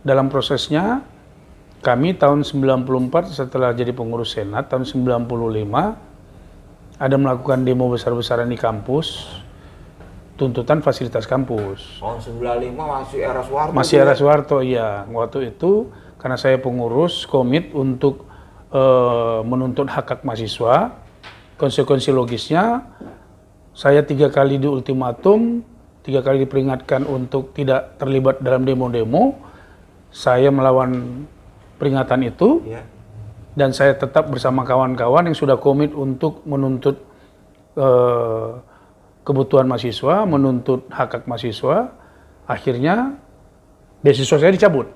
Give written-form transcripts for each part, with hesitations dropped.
dalam prosesnya kami tahun 94 setelah jadi pengurus senat, tahun 95 ada melakukan demo besar-besaran di kampus, tuntutan fasilitas kampus. Tahun 95 masih era Soeharto. Masih era Soeharto, iya. Waktu itu karena saya pengurus komit untuk menuntut hak mahasiswa, konsekuensi logisnya saya 3 kali di ultimatum, 3 kali diperingatkan untuk tidak terlibat dalam demo-demo. Saya melawan peringatan itu, dan saya tetap bersama kawan-kawan yang sudah komit untuk menuntut kebutuhan mahasiswa, menuntut hak mahasiswa. Akhirnya beasiswa saya dicabut.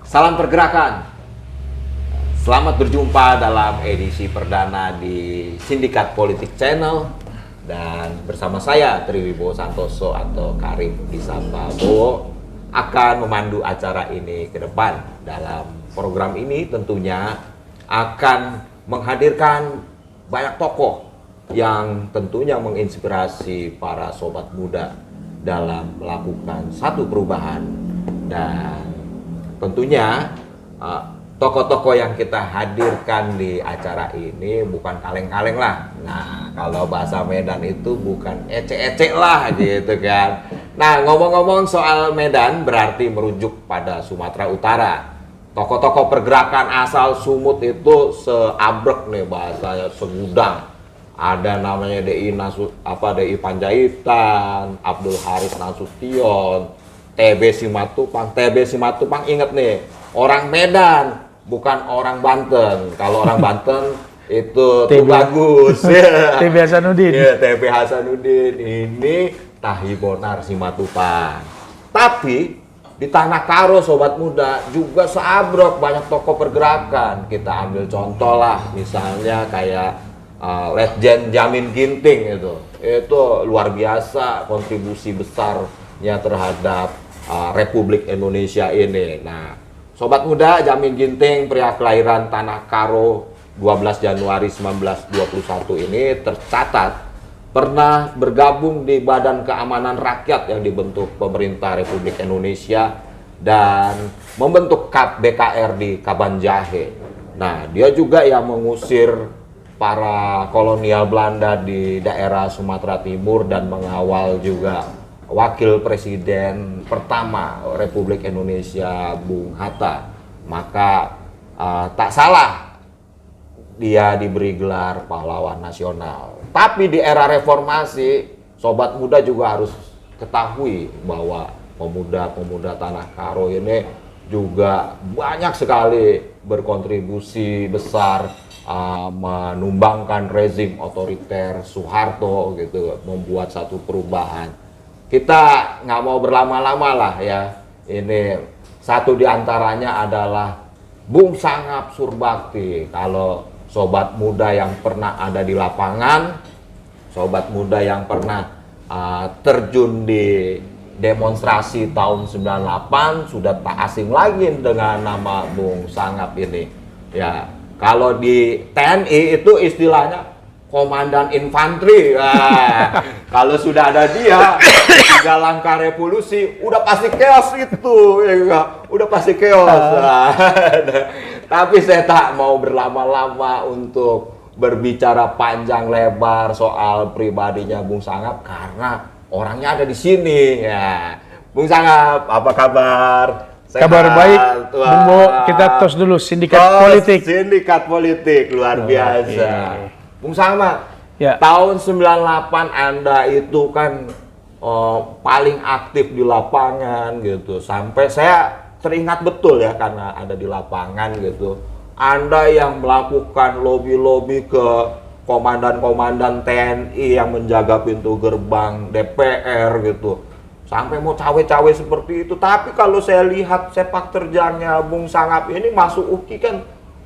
Salam pergerakan. Selamat berjumpa dalam edisi perdana di Sindikat Politik Channel, dan bersama saya Triwibowo Santoso atau Karim disapa Bowo akan memandu acara ini ke depan. Dalam program ini tentunya akan menghadirkan banyak tokoh yang tentunya menginspirasi para sobat muda dalam melakukan satu perubahan. Dan tentunya tokoh-tokoh yang kita hadirkan di acara ini bukan kaleng-kaleng lah. Nah, kalau bahasa Medan itu bukan ecek-ecek lah gitu kan. Nah, ngomong-ngomong soal Medan berarti merujuk pada Sumatera Utara. Tokoh-tokoh pergerakan asal Sumut itu seabrek nih bahasanya, segudang. Ada namanya DI Panjaitan, Abdul Haris Nasution, TB Simatupang inget nih, orang Medan, bukan orang Banten. Kalau orang Banten itu tuh bagus. TB Hasanuddin. Iya, TB Hasanuddin. Ini Tahi Bonar Simatupang. Tapi di Tanah Karo sobat muda juga seabrok banyak tokoh pergerakan. Kita ambil contoh lah, misalnya kayak Letjen Jamin Ginting itu luar biasa kontribusi besarnya terhadap Republik Indonesia ini. Nah, sobat muda, Jamin Ginting, pria kelahiran Tanah Karo 12 Januari 1921 ini tercatat pernah bergabung di Badan Keamanan Rakyat yang dibentuk pemerintah Republik Indonesia dan membentuk BKR di Kabanjahe. Nah, dia juga yang mengusir para kolonial Belanda di daerah Sumatera Timur dan mengawal juga Wakil Presiden pertama Republik Indonesia Bung Hatta. Maka tak salah dia diberi gelar pahlawan nasional. Tapi di era reformasi, sobat muda juga harus ketahui bahwa pemuda-pemuda Tanah Karo ini juga banyak sekali berkontribusi besar menumbangkan rezim otoriter Soeharto gitu, membuat satu perubahan. Kita nggak mau berlama-lama lah ya. Ini satu diantaranya adalah Bung Sangap Surbakti. Kalau sobat muda yang pernah ada di lapangan, sobat muda yang pernah terjun di demonstrasi tahun 98 sudah tak asing lagi dengan nama Bung Sangap ini. Ya, kalau di TNI itu istilahnya komandan infanteri. Kalau sudah ada dia, 3 langkah revolusi, udah pasti chaos itu, ya enggak? Udah pasti chaos. Tapi saya tak mau berlama-lama untuk berbicara panjang lebar soal pribadinya Bung Sangap karena orangnya ada di sini. Ya, Bung Sangap, apa kabar? Sehat. Kabar baik, Bung Bo. Kita tos dulu Sindikat Politik. Sindikat Politik luar biasa. Okay. Bung Sangap, ya. Tahun 98 Anda itu kan paling aktif di lapangan gitu. Sampai saya teringat betul ya karena ada di lapangan gitu. Anda yang melakukan lobby-lobby ke komandan-komandan TNI yang menjaga pintu gerbang DPR gitu. Sampai mau cawe-cawe seperti itu. Tapi kalau saya lihat sepak terjangnya Bung Sangap ini masuk UKI kan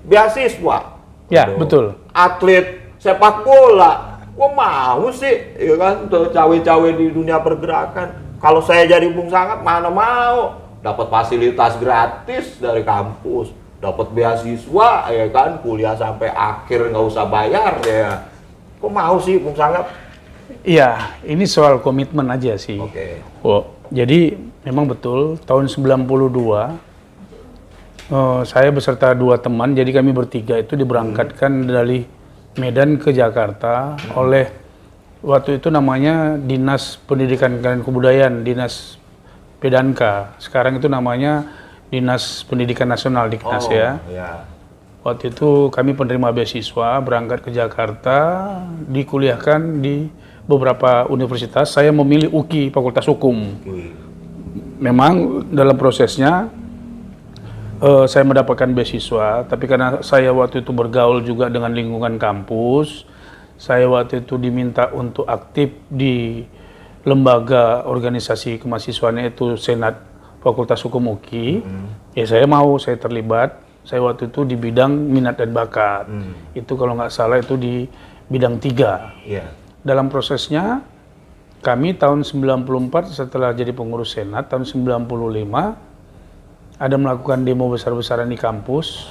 beasiswa. Ya, betul. Atlet sepak bola, gua mau sih, ya kan, untuk cawe-cawe di dunia pergerakan. Kalau saya jadi Bung Sangap, mana mau dapat fasilitas gratis dari kampus, dapat beasiswa ya kan, kuliah sampai akhir nggak usah bayar ya. Kok mau sih Bung Sangap? Iya, ini soal komitmen aja sih. Oke. Oh, jadi memang betul tahun 92 saya beserta 2 teman, jadi kami bertiga itu diberangkatkan dari Medan ke Jakarta oleh waktu itu namanya Dinas Pendidikan dan Kebudayaan, Dinas Pedanka. Sekarang itu namanya Dinas Pendidikan Nasional Diknas ya. Iya. Waktu itu kami penerima beasiswa berangkat ke Jakarta, dikuliahkan di beberapa universitas. Saya memilih UKI, Fakultas Hukum. Memang dalam prosesnya saya mendapatkan beasiswa, tapi karena saya waktu itu bergaul juga dengan lingkungan kampus, saya waktu itu diminta untuk aktif di lembaga organisasi kemahasiswaan itu Senat Fakultas Hukum UKI. Ya saya mau, saya terlibat. Saya waktu itu di bidang minat dan bakat. Itu kalau nggak salah itu di bidang 3. Iya. Dalam prosesnya kami tahun 94 setelah jadi pengurus Senat, tahun 95 ada melakukan demo besar-besaran di kampus,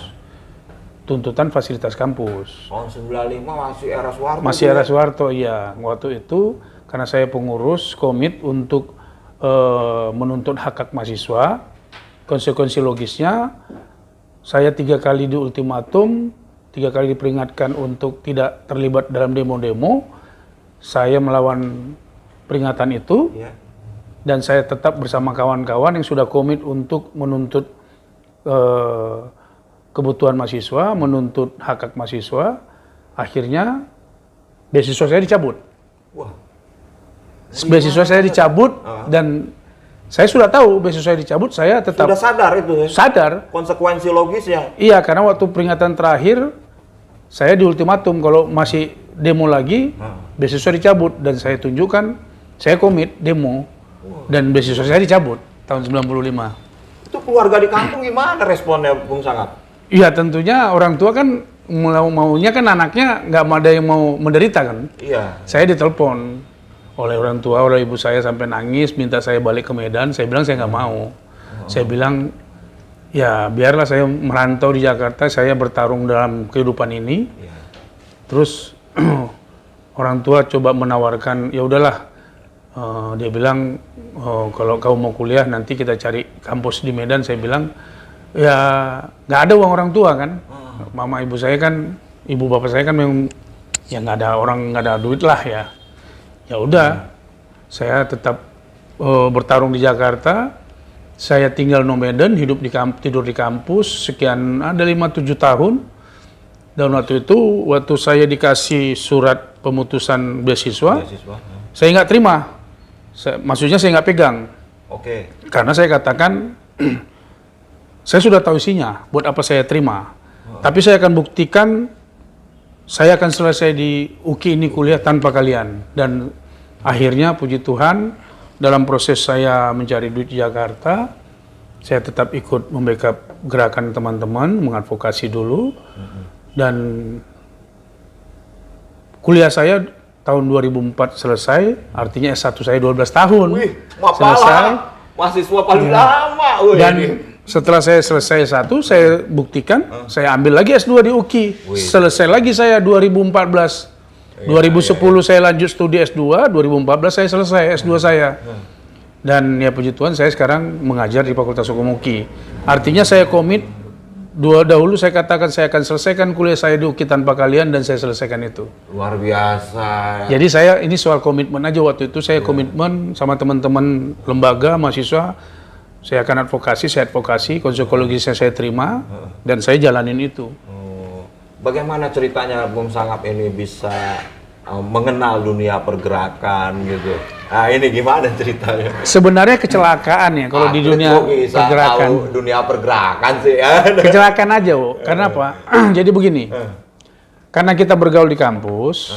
tuntutan fasilitas kampus. Tahun 95 masih era Soeharto. Masih era Soeharto, iya. Waktu itu karena saya pengurus komit untuk menuntut hak mahasiswa, konsekuensi logisnya saya 3 kali diultimatum, 3 kali diperingatkan untuk tidak terlibat dalam demo-demo. Saya melawan peringatan itu. Iya. Dan saya tetap bersama kawan-kawan yang sudah komit untuk menuntut kebutuhan mahasiswa, menuntut hak mahasiswa. Akhirnya beasiswa saya dicabut. Wah. Beasiswa saya dicabut dan saya sudah tahu beasiswa saya dicabut, saya tetap Sudah sadar itu ya? sadar. Konsekuensi logisnya. Iya, karena waktu peringatan terakhir saya diultimatum kalau masih demo lagi, beasiswa dicabut dan saya tunjukkan saya komit demo dan beasiswa saya dicabut tahun 95. Itu keluarga di kampung gimana responnya Bung Sangap? Iya, tentunya orang tua kan maunya kan anaknya nggak ada yang mau menderita kan. Iya. Saya ditelepon oleh orang tua, oleh ibu saya sampai nangis, minta saya balik ke Medan. Saya bilang saya nggak mau. Saya bilang, ya biarlah saya merantau di Jakarta, saya bertarung dalam kehidupan ini. Terus orang tua coba menawarkan, ya udahlah, dia bilang kalau kau mau kuliah nanti kita cari kampus di Medan. Saya bilang, ya nggak ada uang orang tua kan. Mama ibu saya kan, ibu bapak saya kan memang ya nggak ada duit lah ya. Ya udah, saya tetap bertarung di Jakarta. Saya tinggal di Medan, tidur di kampus sekian ada 5-7 tahun. Dan waktu itu, waktu saya dikasih surat pemutusan beasiswa, saya nggak terima. Maksudnya saya nggak pegang. Oke. Karena saya katakan, saya sudah tahu isinya, buat apa saya terima. Tapi saya akan buktikan, saya akan selesai di UKI ini kuliah tanpa kalian. Dan akhirnya puji Tuhan, dalam proses saya mencari duit di Jakarta, saya tetap ikut membackup gerakan teman-teman, mengadvokasi dulu. Dan kuliah saya tahun 2004 selesai, artinya S1 saya 12 tahun. Wih, selesai. Mahasiswa paling lama. Dan setelah saya selesai S1, saya buktikan, saya ambil lagi S2 di UKI. Selesai lagi saya 2014. 2010 saya lanjut studi S2, 2014 saya selesai S2 saya. Dan ya puji Tuhan saya sekarang mengajar di Fakultas Hukum UKI. Artinya saya komit, dahulu saya katakan saya akan selesaikan kuliah saya di UKI tanpa kalian dan saya selesaikan itu. Luar biasa. Jadi saya ini soal komitmen aja waktu itu, saya komitmen sama teman-teman lembaga, mahasiswa, saya akan advokasi, konsekuensinya saya terima dan saya jalanin itu. Bagaimana ceritanya Bung Sangap ini bisa mengenal dunia pergerakan gitu? Nah ini gimana ceritanya? Sebenarnya kecelakaan ya kalau di dunia pergerakan. Tahu dunia pergerakan sih ya. Kecelakaan aja, Bu. Karena apa? Jadi begini. Karena kita bergaul di kampus.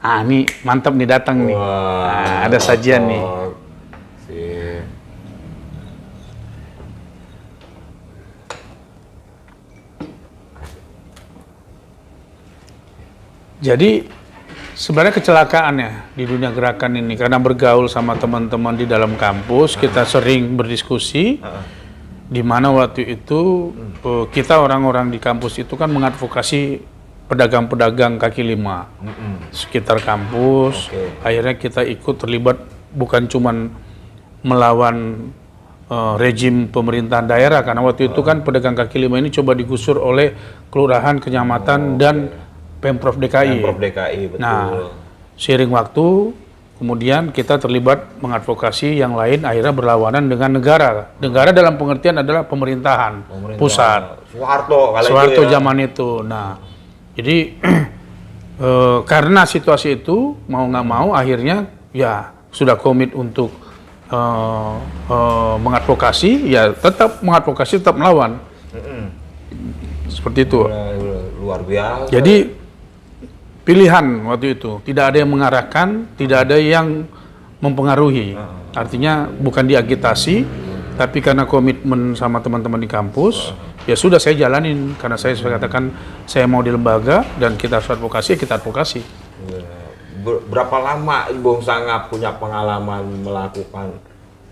Ini mantap nih datang nih. Ada sajian nih. Jadi sebenarnya kecelakaannya di dunia gerakan ini karena bergaul sama teman-teman di dalam kampus, kita sering berdiskusi. di mana waktu itu kita orang-orang di kampus itu kan mengadvokasi pedagang-pedagang kaki lima sekitar kampus. Akhirnya kita ikut terlibat bukan cuman melawan rejim pemerintahan daerah, karena waktu itu kan pedagang kaki lima ini coba digusur oleh kelurahan, kecamatan, dan Pemprov DKI. Pemprov DKI, betul. Nah, seiring waktu, kemudian kita terlibat mengadvokasi yang lain, akhirnya berlawanan dengan negara. Negara dalam pengertian adalah pemerintahan pusat. Soeharto zaman itu. Nah, jadi karena situasi itu mau nggak mau akhirnya ya sudah komit untuk mengadvokasi, ya tetap mengadvokasi, tetap melawan. Seperti itu. Luar biasa. Jadi pilihan waktu itu, tidak ada yang mengarahkan, tidak ada yang mempengaruhi. Artinya bukan diagitasi, tapi karena komitmen sama teman-teman di kampus, ya sudah saya jalanin. Karena saya katakan saya mau di lembaga dan kita harus advokasi, kita advokasi. Berapa lama Bung Sangap punya pengalaman melakukan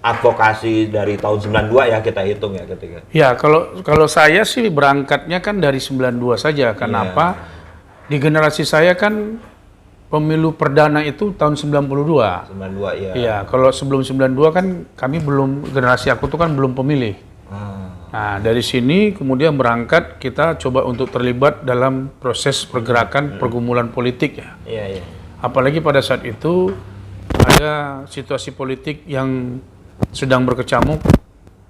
advokasi dari tahun 92 ya, kita hitung ya ketika? Ya, kalau saya sih berangkatnya kan dari 92 saja. Kenapa? Di generasi saya kan pemilu perdana itu tahun 92. 92 ya. Iya, kalau sebelum 92 kan kami belum, generasi aku tuh kan belum pemilih. Nah, dari sini kemudian berangkat kita coba untuk terlibat dalam proses pergerakan pergumulan politik ya. Iya, iya. Apalagi pada saat itu ada situasi politik yang sedang berkecamuk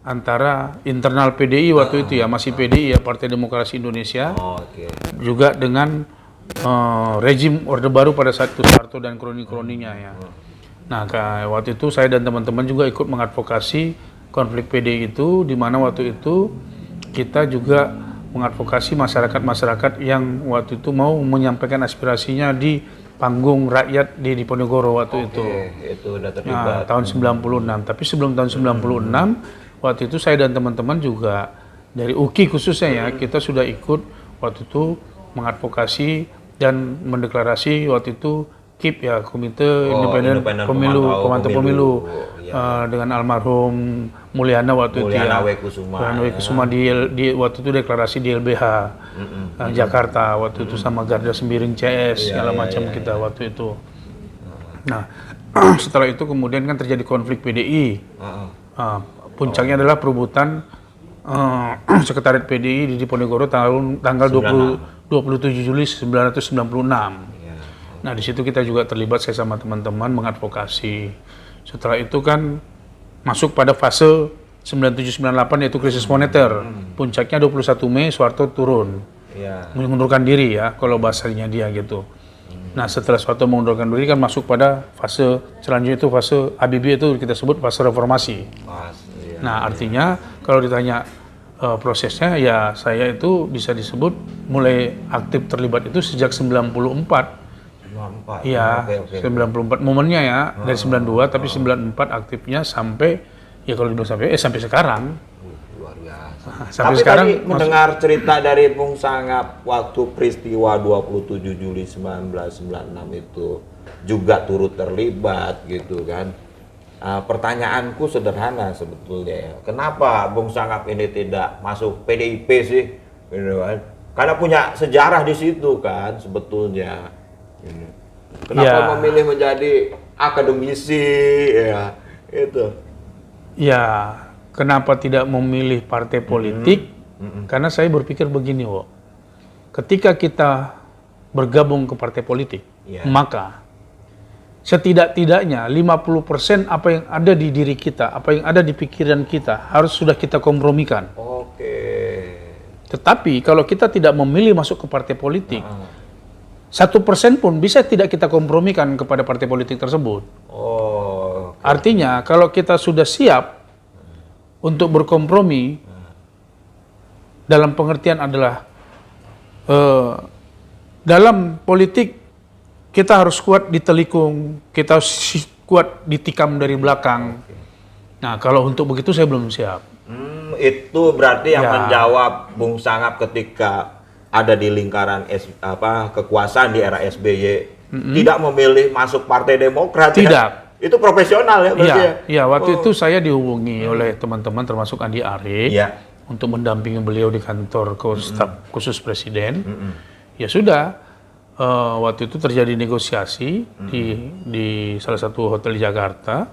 antara internal PDI waktu itu ya, masih PDI ya, Partai Demokrasi Indonesia. Juga dengan rejim Orde Baru pada saat itu, Soeharto dan kroni-kroninya ya. Nah, waktu itu saya dan teman-teman juga ikut mengadvokasi konflik PDI itu, di mana waktu itu kita juga mengadvokasi masyarakat-masyarakat yang waktu itu mau menyampaikan aspirasinya di panggung rakyat di Diponegoro waktu itu. Itu udah terlibat. Nah, tahun 96. Tapi sebelum tahun 96, waktu itu saya dan teman-teman juga dari UKI khususnya ya, kita sudah ikut waktu itu mengadvokasi dan mendeklarasi waktu itu KIP ya, Komite Independen Pemantau Pemilu dengan almarhum Mulyana waktu itu ya. Mulyana W. Kusuma di waktu itu deklarasi di LBH Jakarta waktu itu sama Garda Sembiring CS segala macam kita waktu itu. Nah, setelah itu kemudian kan terjadi konflik PDI. Puncaknya adalah perebutan sekretariat PDI di Diponegoro tanggal 27 Juli 1996. Nah, di situ kita juga terlibat, saya sama teman-teman mengadvokasi. Setelah itu kan masuk pada fase 97-98 yaitu krisis moneter. Puncaknya 21 Mei Soeharto turun. Mengundurkan diri ya, kalau bahasanya dia gitu. Nah, setelah Soeharto mengundurkan diri kan masuk pada fase selanjutnya, itu fase ABB, itu kita sebut fase reformasi. Nah, artinya kalau ditanya prosesnya ya, saya itu bisa disebut mulai aktif terlibat itu sejak 94. Iya, 94 momennya ya, dari 92 tapi 94 aktifnya sampai ya kalau dibilang sampai sekarang. Luar biasa. Sampai tapi sekarang tadi mendengar cerita dari Bung Sangap waktu peristiwa 27 Juli 1996 itu juga turut terlibat gitu kan. Pertanyaanku sederhana sebetulnya ya. Kenapa Bung Sangap ini tidak masuk PDIP sih? Gitu kan? Karena punya sejarah di situ kan sebetulnya. Kenapa memilih menjadi akademisi ya itu? Ya, kenapa tidak memilih partai politik? Karena saya berpikir begini, Wo. Ketika kita bergabung ke partai politik, maka setidak-tidaknya 50% apa yang ada di diri kita, apa yang ada di pikiran kita harus sudah kita kompromikan. Tetapi kalau kita tidak memilih masuk ke partai politik, 1% pun bisa tidak kita kompromikan kepada partai politik tersebut. Artinya kalau kita sudah siap untuk berkompromi, dalam pengertian adalah dalam politik kita harus kuat ditelikung, kita harus kuat ditikam dari belakang. Nah, kalau untuk begitu saya belum siap. Itu berarti yang menjawab Bung Sangap ketika ada di lingkaran kekuasaan di era SBY, tidak memilih masuk Partai Demokrat. Tidak, Itu profesional ya berarti ya? Iya, waktu itu saya dihubungi oleh teman-teman termasuk Andi Arief Iya. untuk mendampingi beliau di kantor staf khusus presiden. Ya sudah, waktu itu terjadi negosiasi di salah satu hotel di Jakarta.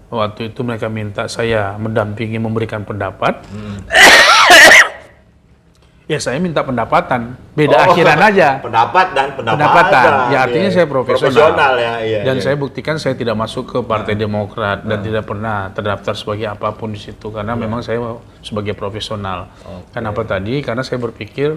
Waktu itu mereka minta saya mendampingi memberikan pendapat. Ya saya minta pendapatan, beda akhiran aja. Pendapat dan Pendapatan. Ya artinya saya profesional. ya, iya. Dan saya buktikan saya tidak masuk ke Partai Demokrat dan tidak pernah terdaftar sebagai apapun di situ karena memang saya sebagai profesional. Kenapa tadi? Karena saya berpikir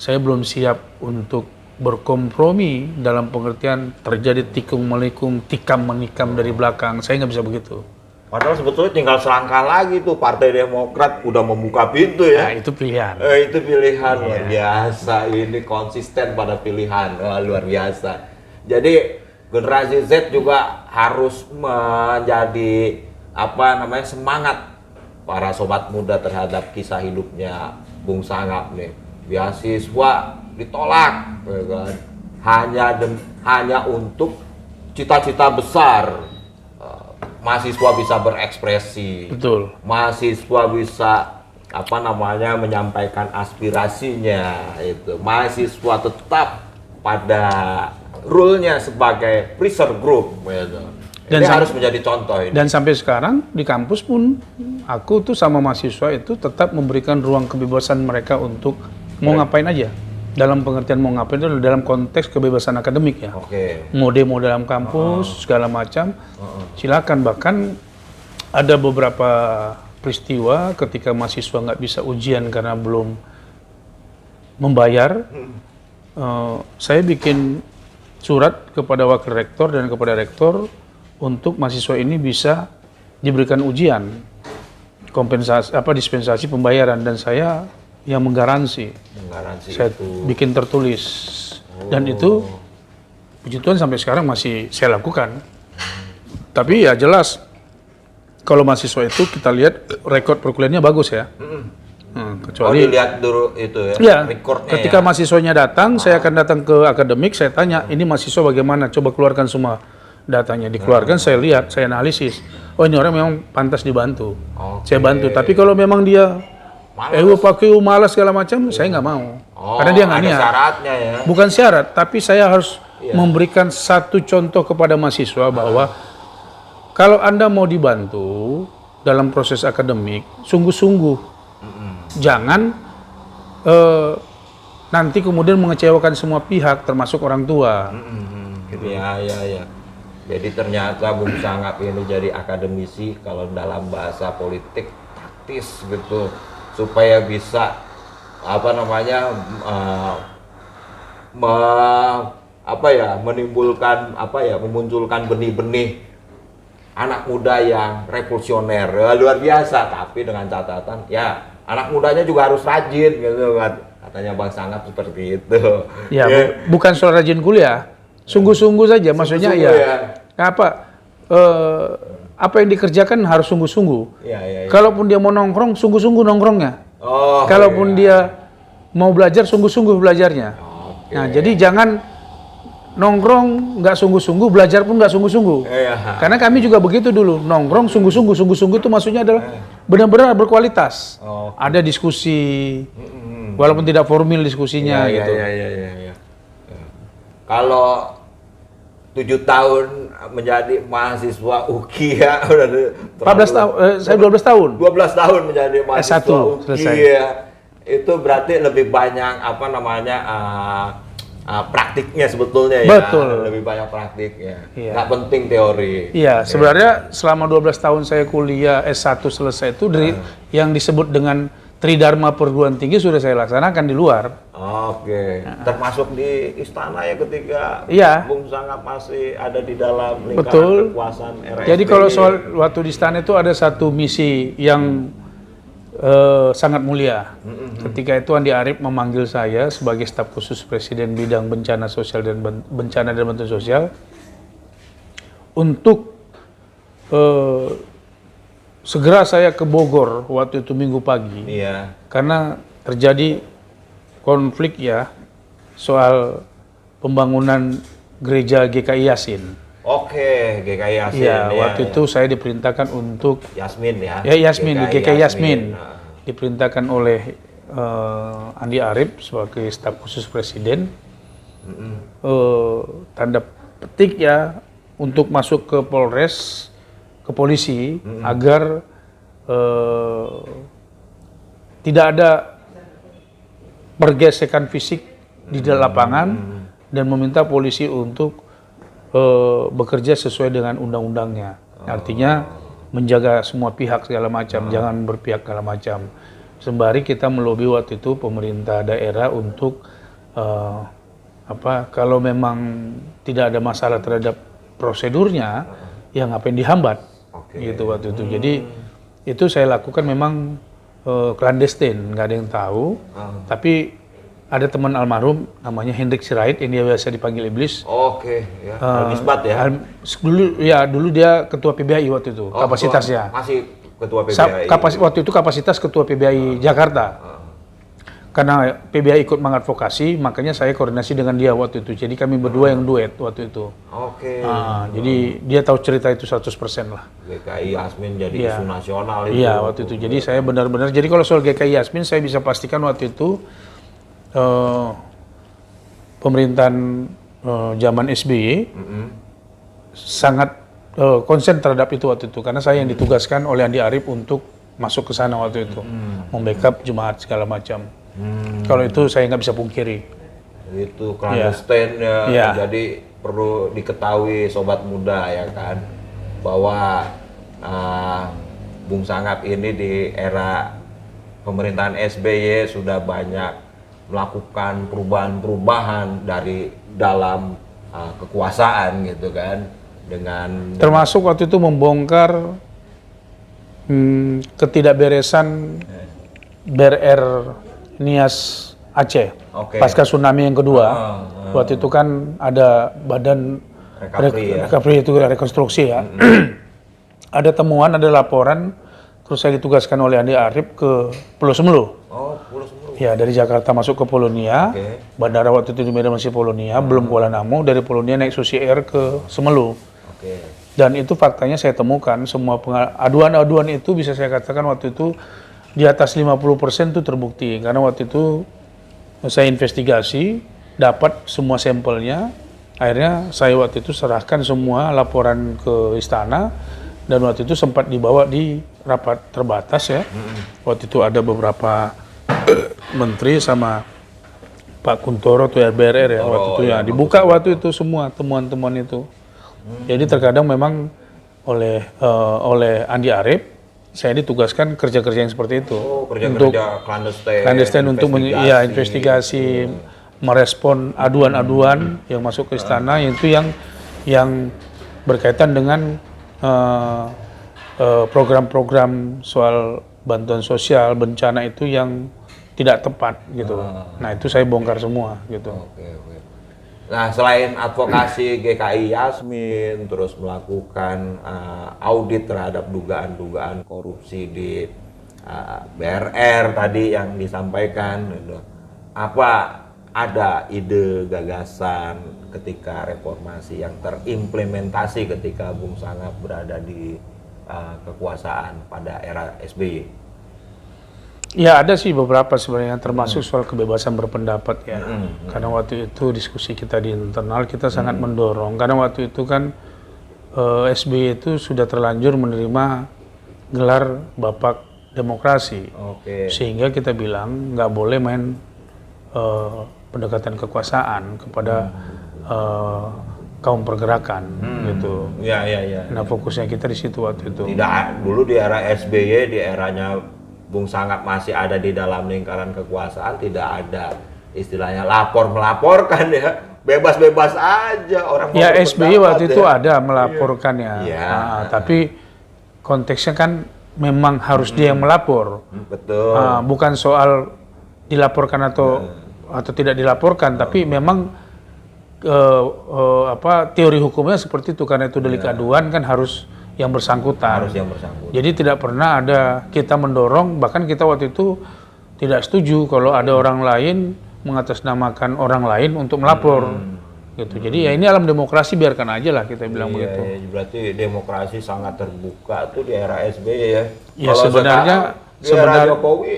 saya belum siap untuk berkompromi dalam pengertian terjadi tikung menikung, tikam menikam dari belakang. Saya nggak bisa begitu. Padahal sebetulnya tinggal selangkah lagi tuh Partai Demokrat udah membuka pintu ya. Nah, itu pilihan. Itu pilihan luar biasa. Ini konsisten pada pilihan. Wah, luar biasa. Jadi generasi Z juga harus menjadi semangat para sobat muda terhadap kisah hidupnya Bung Sangap nih. Beasiswa ditolak, ya kan? Hanya untuk cita-cita besar. Mahasiswa bisa berekspresi. Betul. Mahasiswa bisa menyampaikan aspirasinya itu. Mahasiswa tetap pada rule-nya sebagai pressure group gitu. Dan ini harus menjadi contoh ini. Dan sampai sekarang di kampus pun aku tuh sama mahasiswa itu tetap memberikan ruang kebebasan mereka untuk mau ngapain aja. Dalam pengertian mau ngapain itu dalam konteks kebebasan akademik ya. Mau demo dalam kampus segala macam. Silakan, bahkan ada beberapa peristiwa ketika mahasiswa nggak bisa ujian karena belum membayar. Saya bikin surat kepada wakil rektor dan kepada rektor untuk mahasiswa ini bisa diberikan ujian kompensasi dispensasi pembayaran, dan saya yang menggaransi. Saya bikin tertulis. Dan itu puji Tuhan sampai sekarang masih saya lakukan. Tapi ya jelas kalau mahasiswa itu kita lihat rekod perkuliahannya bagus ya. Kecuali dilihat dulu itu ya, rekodnya ketika mahasiswanya datang, saya akan datang ke akademik, saya tanya, ini mahasiswa bagaimana? Coba keluarkan semua datanya. Dikeluarkan, saya lihat, saya analisis. Oh, ini orang memang pantas dibantu. Saya bantu. Tapi kalau memang dia pakai malas segala macam, saya nggak mau. Karena dia nggak niat. Syaratnya ya. Bukan syarat, tapi saya harus memberikan satu contoh kepada mahasiswa bahwa kalau Anda mau dibantu dalam proses akademik, sungguh-sungguh. Jangan nanti kemudian mengecewakan semua pihak, termasuk orang tua. Gitu. Ya. Jadi ternyata Bung Sangap ini jadi akademisi kalau dalam bahasa politik taktis gitu. Supaya bisa memunculkan benih-benih anak muda yang revolusioner. Luar biasa, tapi dengan catatan ya anak mudanya juga harus rajin gitu kan. Katanya Bang Sangap seperti itu. Ya, bukan soal rajin kuliah. Sungguh-sungguh saja, maksudnya apa yang dikerjakan harus sungguh-sungguh. Kalaupun dia mau nongkrong, sungguh-sungguh nongkrongnya. Kalaupun dia mau belajar, sungguh-sungguh belajarnya. Nah, jadi jangan nongkrong nggak sungguh-sungguh, belajar pun nggak sungguh-sungguh. Karena kami juga begitu dulu, nongkrong sungguh-sungguh. Sungguh-sungguh itu maksudnya adalah benar-benar berkualitas. Ada diskusi, walaupun tidak formal diskusinya gitu. Kalau 7 tahun menjadi mahasiswa UKI ya, udah 14 tahun, saya 12 tahun. 12 tahun menjadi mahasiswa S1 UKI selesai. ya. Itu berarti lebih banyak praktiknya sebetulnya ya. Betul. Lebih banyak praktiknya. Iya. Nggak penting teori. Iya, sebenarnya selama 12 tahun saya kuliah S1 selesai itu dari yang disebut dengan Tridharma perguruan tinggi sudah saya laksanakan di luar. Termasuk di istana ya ketika Bung Sangap masih ada di dalam lingkaran kekuasaan RSP. Jadi kalau soal waktu di istana itu ada satu misi yang sangat mulia. Ketika itu Andi Arief memanggil saya sebagai staf khusus Presiden bidang bencana sosial dan bencana dan bantuan sosial untuk segera saya ke Bogor waktu itu Minggu pagi. Karena terjadi konflik ya soal pembangunan gereja GKI Yasin. Oke, GKI Yasmin. Iya, waktu itu saya diperintahkan untuk Yasmin ya. ya Yasmin di GKI Yasmin. Nah. Diperintahkan oleh Andi Arief sebagai staf khusus presiden. Tanda petik ya untuk masuk ke Polres, ke polisi agar tidak ada pergesekan fisik di dalam lapangan dan meminta polisi untuk bekerja sesuai dengan undang-undangnya. Artinya menjaga semua pihak segala macam, jangan berpihak segala macam. Sembari kita melobi waktu itu pemerintah daerah untuk kalau memang tidak ada masalah terhadap prosedurnya, ya ngapain dihambat, gitu waktu itu. Jadi itu saya lakukan memang clandestine, nggak ada yang tahu. Tapi ada teman almarhum namanya Hendrik Sirait yang dia biasa dipanggil Iblis. Oke, ya. Al-Misbat ya. Dulu dia ketua PBI waktu itu, kapasitasnya. Masih ketua PBI. Waktu itu kapasitas ketua PBI Jakarta. Karena PBI ikut mengadvokasi, makanya saya koordinasi dengan dia waktu itu. Jadi kami berdua yang duet waktu itu. Oke. Jadi dia tahu cerita itu 100% lah. GKI Yasmin jadi isu nasional itu. Iya, waktu itu. Jadi saya benar-benar, jadi kalau soal GKI Yasmin saya bisa pastikan waktu itu pemerintahan zaman SBY sangat konsen terhadap itu waktu itu. Karena saya yang ditugaskan oleh Andi Arief untuk masuk ke sana waktu itu. Membackup jemaat segala macam. Kalau itu saya nggak bisa pungkiri. Itu clandestine ya. Jadi perlu diketahui sobat muda ya kan bahwa Bung Sangap ini di era pemerintahan SBY sudah banyak melakukan perubahan-perubahan dari dalam kekuasaan gitu kan, dengan termasuk waktu itu membongkar ketidakberesan BRR Nias Aceh pasca tsunami yang kedua. Waktu itu kan ada badan recovery itu rekonstruksi ya. Ada temuan, ada laporan, terus saya ditugaskan oleh Andi Arief ke Pulau Semelu. Pulau Semelu. Ya, dari Jakarta masuk ke Polonia. Bandara waktu itu di Medan masih Polonia, belum Kuala Namu. Dari Polonia naik Susi Air ke Semelu. Dan itu faktanya saya temukan semua aduan-aduan itu bisa saya katakan waktu itu di atas 50% itu terbukti. Karena waktu itu saya investigasi, dapat semua sampelnya. Akhirnya saya waktu itu serahkan semua laporan ke istana. Dan waktu itu sempat dibawa di rapat terbatas ya. Waktu itu ada beberapa menteri sama Pak Kuntoro tuh BRR ya waktu itu ya. Dibuka waktu itu semua temuan-temuan itu. Jadi terkadang memang oleh Andi Arief saya ditugaskan kerja-kerja yang seperti itu. Untuk clandestine untuk investigasi, merespon aduan-aduan yang masuk ke istana, itu yang berkaitan dengan program-program soal bantuan sosial bencana itu yang tidak tepat gitu. Nah itu saya bongkar semua gitu. Nah selain advokasi GKI Yasmin, terus melakukan audit terhadap dugaan-dugaan korupsi di BRR tadi yang disampaikan, gitu. Apa ada ide gagasan ketika reformasi yang terimplementasi ketika Bung Sangap berada di kekuasaan pada era SBY? Ya ada sih beberapa sebenarnya, termasuk soal kebebasan berpendapat ya. Karena waktu itu diskusi kita di internal kita sangat mendorong. Karena waktu itu kan SBY itu sudah terlanjur menerima gelar Bapak Demokrasi. Sehingga kita bilang nggak boleh main pendekatan kekuasaan kepada kaum pergerakan gitu. Nah fokusnya kita di situ waktu itu. Tidak, dulu di era SBY, di eranya Bung Sangap masih ada di dalam lingkaran kekuasaan, tidak ada istilahnya melaporkan ya, bebas-bebas aja orang. Ya SBY waktu itu ada melaporkan ya. Tapi konteksnya kan memang harus dia yang melapor. Betul. Bukan soal dilaporkan atau tidak dilaporkan, tapi memang teori hukumnya seperti itu, karena itu delik aduan kan harus yang bersangkutan. Jadi tidak pernah ada kita mendorong, bahkan kita waktu itu tidak setuju kalau ada orang lain mengatasnamakan orang lain untuk melapor. gitu. Jadi ya ini alam demokrasi, biarkan aja lah kita bilang Iya, begitu. iya, berarti demokrasi sangat terbuka tuh di era SBY ya. Ya, Kalau sebenarnya- sekarang, di era Jokowi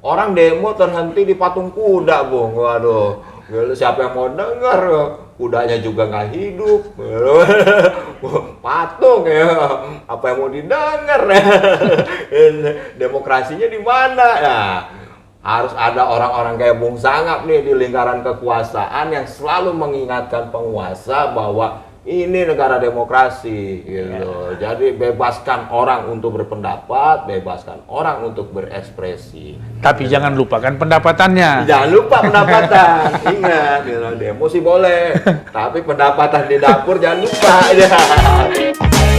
orang demo terhenti di patung kuda, Bung. Waduh, siapa yang mau dengar? Kudanya juga nggak hidup. Patung ya, apa yang mau didengar? Demokrasinya di mana? Nah, harus ada orang-orang kayak Bung Sangap nih di lingkaran kekuasaan yang selalu mengingatkan penguasa bahwa ini negara demokrasi gitu. Jadi bebaskan orang untuk berpendapat, bebaskan orang untuk berekspresi. Tapi jangan lupakan pendapatannya. Jangan lupa pendapatan. Ingat, gitu, demo sih boleh, tapi pendapatan di dapur jangan lupa. Ya.